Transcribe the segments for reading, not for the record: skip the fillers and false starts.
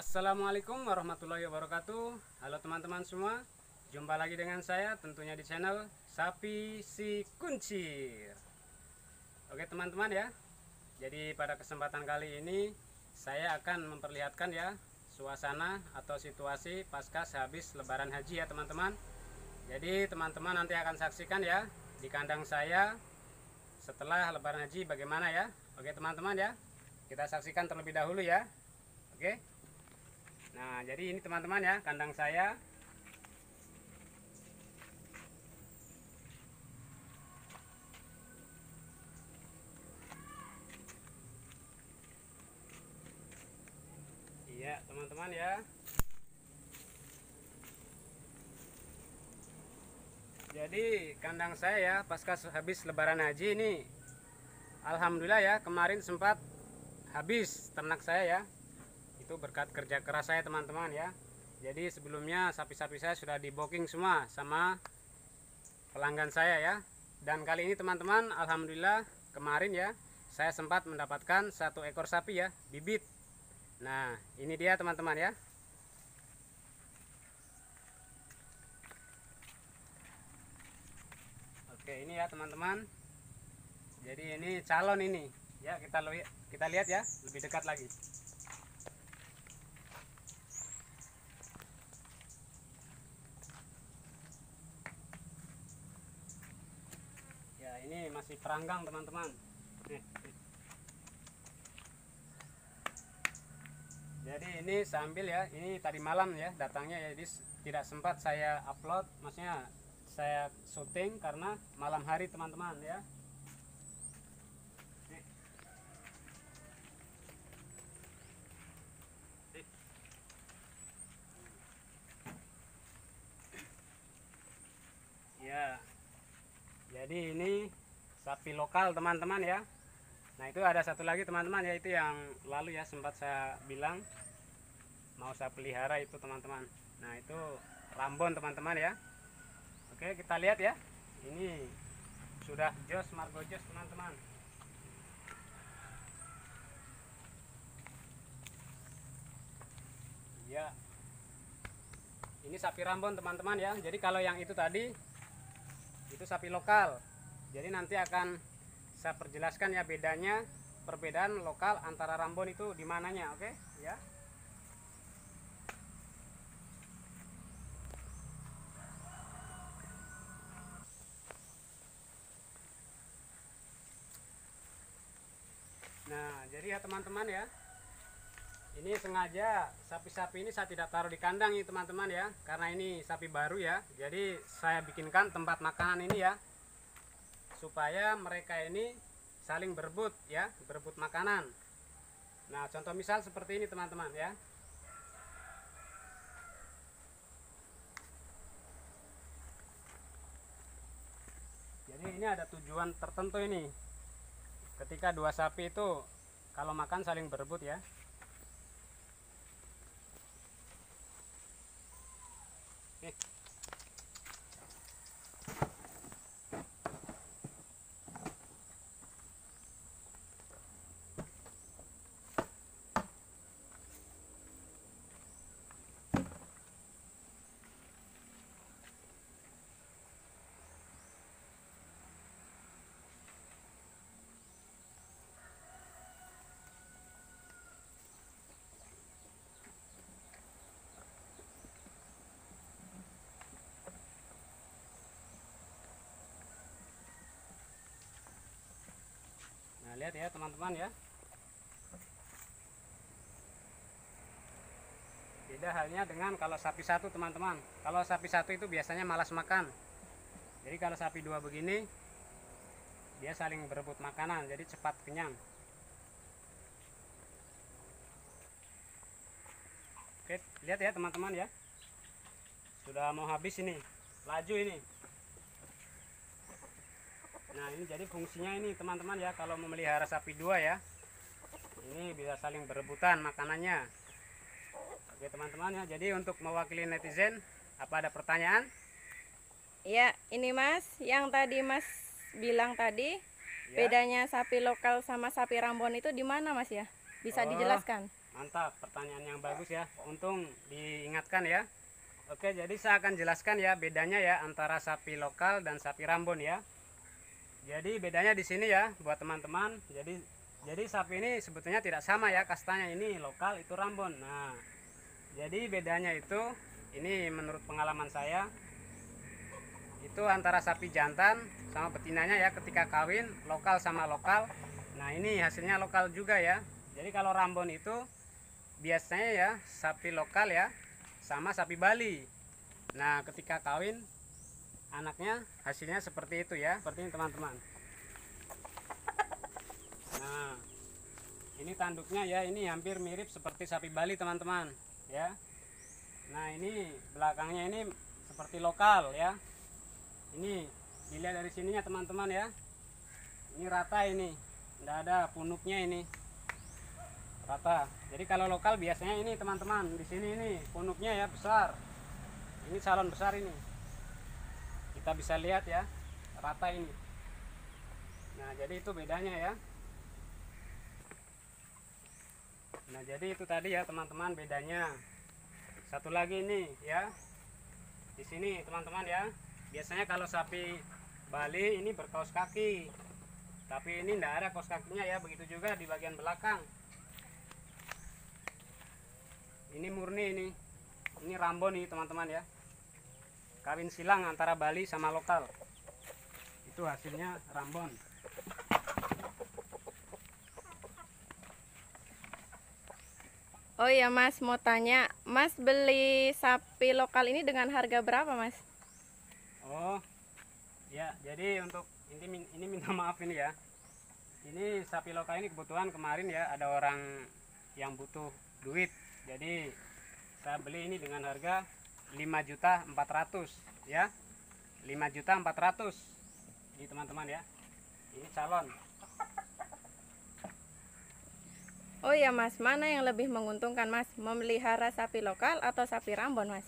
Assalamualaikum warahmatullahi wabarakatuh. Halo teman-teman semua, jumpa lagi dengan saya tentunya di channel Sapi Si Kuncir. Oke teman-teman ya, jadi pada kesempatan kali ini saya akan memperlihatkan ya suasana atau situasi pasca sehabis lebaran haji ya teman-teman. Jadi teman-teman nanti akan saksikan ya di kandang saya setelah lebaran haji bagaimana ya. Oke teman-teman ya, kita saksikan terlebih dahulu ya. Oke. Nah, jadi ini teman-teman ya, kandang saya. Iya, teman-teman ya. Jadi, kandang saya ya, pasca habis lebaran haji ini alhamdulillah ya, kemarin sempat habis ternak saya ya. Itu berkat kerja keras saya teman-teman ya. Jadi sebelumnya sapi-sapi saya sudah di booking semua sama pelanggan saya ya. Dan kali ini teman-teman alhamdulillah kemarin ya saya sempat mendapatkan 1 ekor sapi ya, bibit. Nah ini dia teman-teman ya. Oke ini ya teman-teman. Jadi ini calon ini ya, kita lihat ya lebih dekat lagi. Ya ini masih peranggang teman-teman. Jadi ini sambil ya, ini tadi malam ya datangnya ya, jadi tidak sempat saya upload, maksudnya saya syuting karena malam hari teman-teman ya. Ya. Jadi ini sapi lokal teman-teman ya. Nah itu ada satu lagi teman-teman ya, itu yang lalu ya sempat saya bilang mau saya pelihara itu teman-teman. Nah itu Rambon teman-teman ya. Oke kita lihat ya, ini sudah jos margo jos teman-teman. Ya ini sapi Rambon teman-teman ya. Jadi kalau yang itu tadi itu sapi lokal. Jadi nanti akan saya perjelaskan ya bedanya, perbedaan lokal antara Rambon itu di mananya, oke ya. Nah jadi ya teman-teman ya, ini sengaja sapi-sapi ini saya tidak taruh di kandang ini teman-teman ya, karena ini sapi baru ya. Jadi saya bikinkan tempat makanan ini ya, supaya mereka ini saling berebut ya, berebut makanan. Nah contoh misal seperti ini teman-teman ya. Jadi ini ada tujuan tertentu ini, ketika dua sapi itu kalau makan saling berebut ya. Nah lihat ya teman-teman ya, beda halnya dengan kalau sapi satu teman-teman. Kalau sapi satu itu biasanya malas makan. Jadi kalau sapi dua begini dia saling berebut makanan, jadi cepat kenyang. Oke lihat ya teman-teman ya, sudah mau habis ini, laju ini. Nah ini jadi fungsinya ini teman-teman ya, kalau memelihara sapi dua ya, ini bisa saling berebutan makanannya. Oke teman-teman ya, jadi untuk mewakili netizen, apa ada pertanyaan? Ya ini Mas, yang tadi Mas bilang tadi Ya. bedanya sapi lokal sama sapi Rambon itu di mana Mas ya? Bisa dijelaskan? Mantap, pertanyaan yang bagus ya. Untung diingatkan ya. Oke, jadi saya akan jelaskan ya bedanya ya antara sapi lokal dan sapi Rambon ya. Jadi bedanya di sini ya buat teman-teman. Jadi sapi ini sebetulnya tidak sama ya kastanya, ini lokal itu Rambon. Nah, jadi bedanya itu ini menurut pengalaman saya itu antara sapi jantan sama betinanya ya ketika kawin lokal sama lokal. Nah, ini hasilnya lokal juga ya. Jadi kalau Rambon itu biasanya ya sapi lokal ya sama sapi Bali. Nah, ketika kawin anaknya hasilnya seperti itu ya, seperti ini teman-teman. Nah, ini tanduknya ya, ini hampir mirip seperti sapi Bali teman-teman ya. Nah, ini belakangnya ini seperti lokal ya. Ini dilihat dari sininya teman-teman ya. Ini rata, ini tidak ada punuknya, ini rata. Jadi kalau lokal biasanya ini teman-teman di sini ini punuknya ya besar. Ini salon besar ini. Kita bisa lihat ya rata ini. Nah, jadi itu bedanya ya. Nah, jadi itu tadi ya teman-teman bedanya. Satu lagi ini ya. Di sini teman-teman ya. Biasanya kalau sapi Bali ini berkaos kaki. Tapi ini tidak ada kaos kakinya ya, begitu juga di bagian belakang. Ini murni ini. Ini Rambon nih teman-teman ya. Kawin silang antara Bali sama lokal. Itu hasilnya Rambon. Oh iya Mas, mau tanya, Mas beli sapi lokal ini dengan harga berapa Mas? Oh ya, jadi untuk ini minta maaf ini ya. Ini sapi lokal ini kebetulan kemarin ya ada orang yang butuh duit. Jadi saya beli ini dengan harga 5.400.000 ya. 5.400.000. Ini teman-teman ya. Ini calon. Oh iya Mas, mana yang lebih menguntungkan Mas? Memelihara sapi lokal atau sapi Rambon Mas?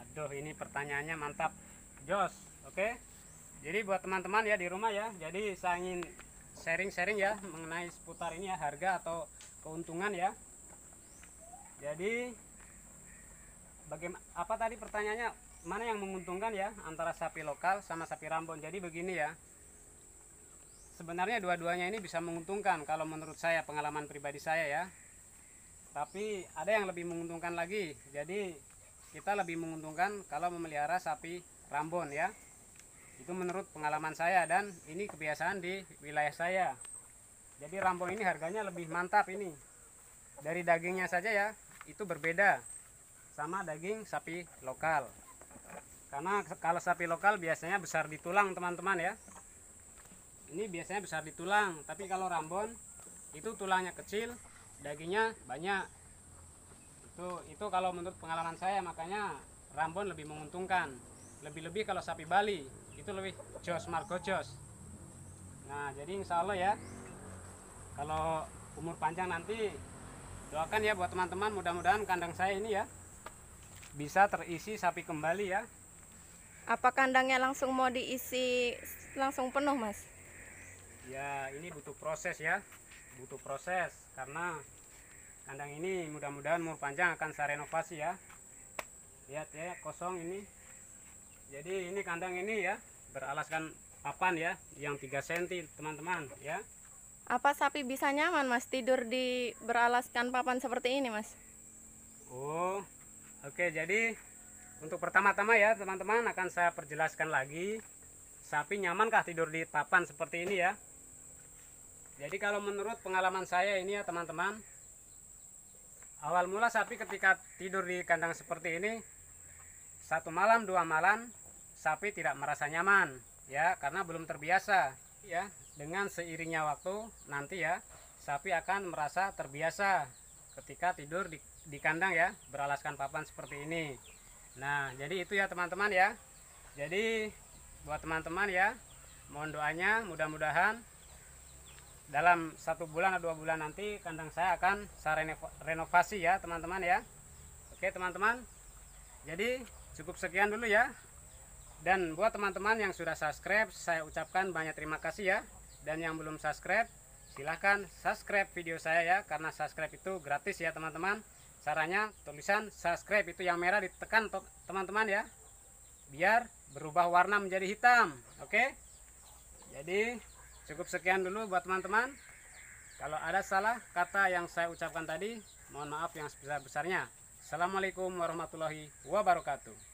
Aduh, ini pertanyaannya mantap. Jos, oke. Jadi buat teman-teman ya di rumah ya. Jadi saya ingin sharing-sharing ya mengenai seputar ini ya, harga atau keuntungan ya. Jadi bagaimana, apa tadi pertanyaannya, mana yang menguntungkan ya antara sapi lokal sama sapi Rambon? Jadi begini ya, sebenarnya dua-duanya ini bisa menguntungkan kalau menurut saya, pengalaman pribadi saya ya. Tapi ada yang lebih menguntungkan lagi. Jadi kita lebih menguntungkan kalau memelihara sapi Rambon ya. Itu menurut pengalaman saya dan ini kebiasaan di wilayah saya. Jadi Rambon ini harganya lebih mantap ini. Dari dagingnya saja ya, itu berbeda sama daging sapi lokal. Karena kalau sapi lokal biasanya besar di tulang teman-teman ya. Ini biasanya besar di tulang, tapi kalau Rambon itu tulangnya kecil, dagingnya banyak. Itu kalau menurut pengalaman saya, makanya Rambon lebih menguntungkan. Lebih-lebih kalau sapi Bali itu lebih jos margo jos. Nah, jadi insya Allah ya, kalau umur panjang nanti doakan ya buat teman-teman, mudah-mudahan kandang saya ini ya bisa terisi sapi kembali ya. Apa kandangnya langsung mau diisi langsung penuh Mas? Ya, ini butuh proses ya, butuh proses karena kandang ini mudah-mudahan umur panjang akan saya renovasi ya. Lihat ya, kosong ini. Jadi ini kandang ini ya beralaskan papan ya yang 3 cm teman-teman ya. Apa sapi bisa nyaman Mas tidur di beralaskan papan seperti ini Mas? Oh, oke. Jadi untuk pertama-tama ya teman-teman akan saya perjelaskan lagi, sapi nyamankah tidur di papan seperti ini ya. Jadi kalau menurut pengalaman saya ini ya teman-teman, awal mula sapi ketika tidur di kandang seperti ini, 1 malam 2 malam sapi tidak merasa nyaman ya, karena belum terbiasa ya. Dengan seiringnya waktu nanti ya sapi akan merasa terbiasa ketika tidur di kandang ya beralaskan papan seperti ini. Nah, jadi itu ya teman-teman ya. Jadi buat teman-teman ya, mohon doanya mudah-mudahan dalam 1 bulan atau 2 bulan nanti kandang saya akan saya renovasi ya teman-teman ya. Oke teman-teman, jadi cukup sekian dulu ya. Dan buat teman-teman yang sudah subscribe, saya ucapkan banyak terima kasih ya. Dan yang belum subscribe, silahkan subscribe video saya ya, karena subscribe itu gratis ya teman-teman. Caranya tulisan subscribe itu yang merah ditekan teman-teman ya, biar berubah warna menjadi hitam. Oke, jadi cukup sekian dulu buat teman-teman. Kalau ada salah kata yang saya ucapkan tadi, mohon maaf yang sebesar-besarnya. Assalamualaikum warahmatullahi wabarakatuh.